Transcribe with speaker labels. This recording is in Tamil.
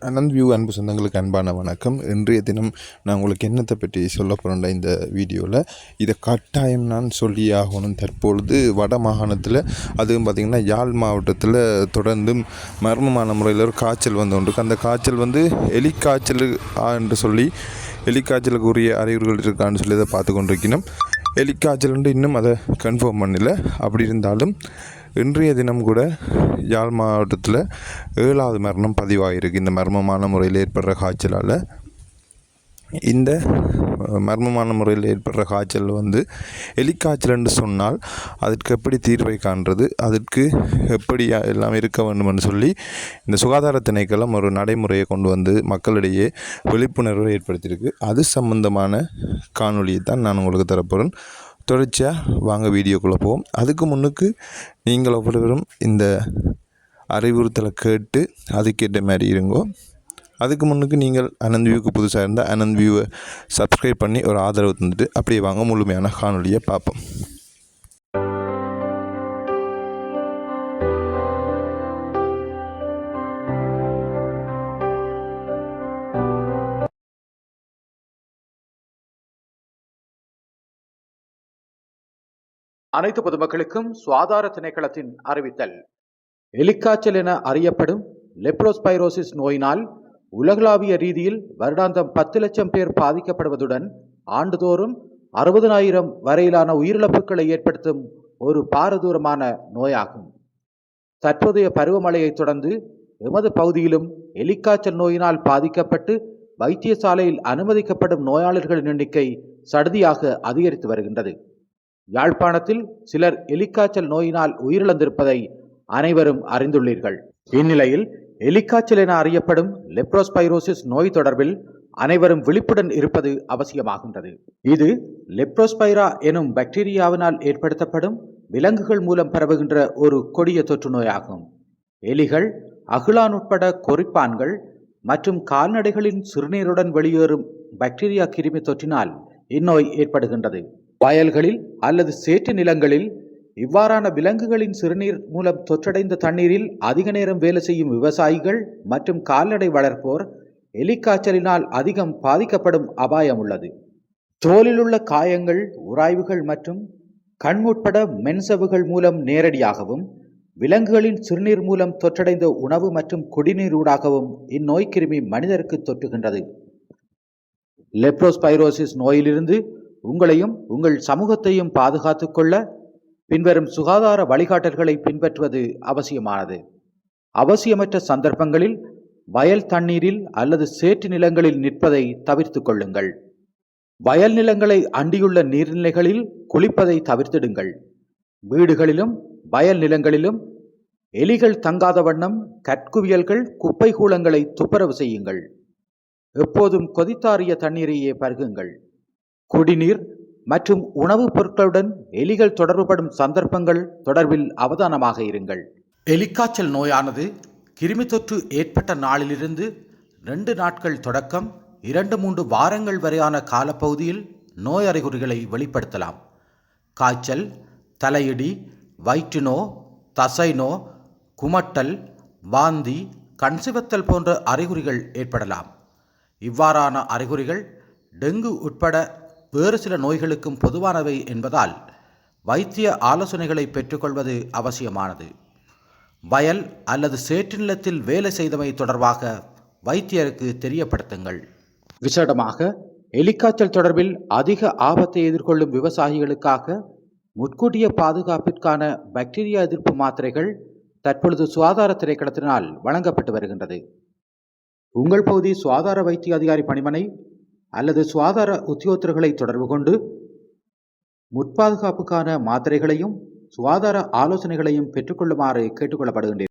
Speaker 1: அனந்த் வியூ அன்பு சொந்தங்களுக்கு அன்பான வணக்கம். இன்றைய தினம் நான் உங்களுக்கு என்னத்தை பற்றி சொல்ல போகிறேன்டா இந்த வீடியோவில். இதை கட்டாயம் நான் சொல்லி ஆகணும். தற்பொழுது வட மாகாணத்தில் அதுவும் பார்த்திங்கன்னா யாழ் மாவட்டத்தில் தொடர்ந்து மர்மமான முறையில் ஒரு காய்ச்சல் வந்து கொண்டிருக்கு. அந்த காய்ச்சல் வந்து எலிக்காய்ச்சல் என்று சொல்லி எலிக்காய்ச்சலுக்கு உரிய அறிகுறிகள் இருக்கான்னு சொல்லி அதை பார்த்து கொண்டிருக்கணும். எலிக்காய்ச்சல் இன்னும் அதை கன்ஃபார்ம் பண்ணல. அப்படி இருந்தாலும் இன்றைய தினம் கூட யாழ் மாவட்டத்தில் 7வது மரணம் பதிவாகிருக்கு. இந்த மர்மமான முறையில் ஏற்படுற காய்ச்சலால் இந்த மர்மமான முறையில் ஏற்படுற காய்ச்சல் வந்து எலிக்காய்ச்சல் என்று சொன்னால் அதற்கு எப்படி தீர்வை காண்றது, அதற்கு எப்படி எல்லாம் இருக்க வேண்டும்னு சொல்லி இந்த சுகாதார திணைக்களம் ஒரு நடைமுறையை கொண்டு வந்து மக்களிடையே விழிப்புணர்வை ஏற்படுத்தியிருக்கு. அது சம்பந்தமான காணொலியை தான் நான் உங்களுக்கு தரப்போகிறேன். தொடர்ச்சியாக வாங்க வீடியோக்குள்ளே போவோம். அதுக்கு முன்னுக்கு நீங்கள் ஒவ்வொருவரும் இந்த அறிவுறுத்தலை கேட்டு அதுக்கேற்ற மாதிரி இருங்கோ. அதுக்கு முன்னுக்கு நீங்கள் அனந்த் வியூக்கு புதுசாக இருந்தால் அனந்த் வியூவை சப்ஸ்கிரைப் பண்ணி ஒரு ஆதரவு தந்துட்டு அப்படியே வாங்க முழுமையான காணொலியை பார்ப்போம்.
Speaker 2: அனைத்து பொதுமக்களுக்கும் சுகாதார திணைக்களத்தின் அறிவித்தல். எலிக்காய்ச்சல் என அறியப்படும் லெப்டோஸ்பைரோசிஸ் நோயினால் உலகளாவிய ரீதியில் வருடாந்தம் 10 லட்சம் பேர் பாதிக்கப்படுவதுடன் ஆண்டுதோறும் 60,000 வரையிலான உயிரிழப்புகளை ஏற்படுத்தும் ஒரு பாரதூரமான நோயாகும். தற்போதைய பருவமழையை தொடர்ந்து எமது பகுதியிலும் எலிக்காய்ச்சல் நோயினால் பாதிக்கப்பட்டு வைத்தியசாலையில் அனுமதிக்கப்படும் நோயாளர்களின் எண்ணிக்கை சடுதியாக அதிகரித்து வருகின்றது. யாழ்ப்பாணத்தில் சிலர் எலிக்காய்ச்சல் நோயினால் உயிரிழந்திருப்பதை அனைவரும் அறிந்துள்ளீர்கள். இந்நிலையில் எலிக்காய்ச்சல் என அறியப்படும் லெப்டோஸ்பைரோசிஸ் நோய் தொடர்பில் அனைவரும் விழிப்புடன் இருப்பது அவசியமாகின்றது. இது லெப்டோஸ்பைரா எனும் பாக்டீரியாவினால் ஏற்படுத்தப்படும் விலங்குகள் மூலம் பரவுகின்ற ஒரு கொடிய தொற்று நோயாகும். எலிகள், அகிலான் உட்பட கொறிப்பான்கள் மற்றும் கால்நடைகளின் சிறுநீருடன் வெளியேறும் பாக்டீரியா கிருமி தொற்றினால் இந்நோய் ஏற்படுகின்றது. வயல்களில் அல்லது சேற்று நிலங்களில் இவ்வாறான விலங்குகளின் சிறுநீர் மூலம் தொற்றடைந்த தண்ணீரில் அதிக நேரம் வேலை செய்யும் விவசாயிகள் மற்றும் கால்நடை வளர்ப்போர் எலிக்காய்ச்சலினால் அதிகம் பாதிக்கப்படும் அபாயம் உள்ளது. தோலில் உள்ள காயங்கள், உராய்வுகள் மற்றும் கண் உட்பட மென்சவுகள் மூலம் நேரடியாகவும், விலங்குகளின் சிறுநீர் மூலம் தொற்றடைந்த உணவு மற்றும் குடிநீர் ஊடாகவும் இந்நோய் கிருமி மனிதருக்கு தொற்றுகின்றது. லெப்டோஸ்பைரோசிஸ் நோயிலிருந்து உங்களையும் உங்கள் சமூகத்தையும் பாதுகாத்துக் கொள்ள பின்வரும் சுகாதார வழிகாட்டல்களை பின்பற்றுவது அவசியமானது. அவசியமற்ற சந்தர்ப்பங்களில் வயல் தண்ணீரில் அல்லது சேற்று நிலங்களில் நிற்பதை தவிர்த்து கொள்ளுங்கள். வயல் நிலங்களை அண்டியுள்ள நீர்நிலைகளில் குளிப்பதை தவிர்த்திடுங்கள். வீடுகளிலும் வயல் நிலங்களிலும் எலிகள் தங்காத வண்ணம் கற்குவியல்கள், குப்பை கூளங்களை துப்புரவு செய்யுங்கள். எப்போதும் கொதித்தாறிய தண்ணீரையே பருகுங்கள். குடிநீர் மற்றும் உணவுப் பொருட்களுடன் எலிகள் தொடர்புபடும் சந்தர்ப்பங்கள் தொடர்பில் அவதானமாக இருங்கள். எலிக்காய்ச்சல் நோயானது கிருமி தொற்று ஏற்பட்ட நாளிலிருந்து 2 நாட்கள் தொடக்கம் 2-3 வாரங்கள் வரையான காலப்பகுதியில் நோய் அறிகுறிகளை வெளிப்படுத்தலாம். காய்ச்சல், தலையிடி, வயிற்று நோ, தசை நோ, குமட்டல், வாந்தி, கண் சிவத்தல் போன்ற அறிகுறிகள் ஏற்படலாம். இவ்வாறான அறிகுறிகள் டெங்கு உட்பட வேறு சில நோய்களுக்கும் பொதுவானவை என்பதால் வைத்திய ஆலோசனைகளை பெற்றுக்கொள்வது அவசியமானது. வயல் அல்லது சேற்று நிலத்தில் வேலை செய்தமை தொடர்பாக வைத்தியருக்கு தெரியப்படுத்துங்கள். விசேடமாக எலிக்காய்ச்சல் தொடர்பில் அதிக ஆபத்தை எதிர்கொள்ளும் விவசாயிகளுக்காக முன்கூட்டிய பாதுகாப்பிற்கான பாக்டீரியா எதிர்ப்பு மாத்திரைகள் தற்பொழுது சுகாதார திணைக்களத்தினால் வழங்கப்பட்டு வருகின்றது. உங்கள் பகுதி சுகாதார வைத்திய அதிகாரி பணிமனை அல்லது சுகாதார உத்தியோகத்தர்களை தொடர்பு கொண்டு முற்பாதுகாப்புக்கான மாத்திரைகளையும் சுகாதார ஆலோசனைகளையும் பெற்றுக்கொள்ளுமாறு கேட்டுக்கொள்ளப்படுகின்றனர்.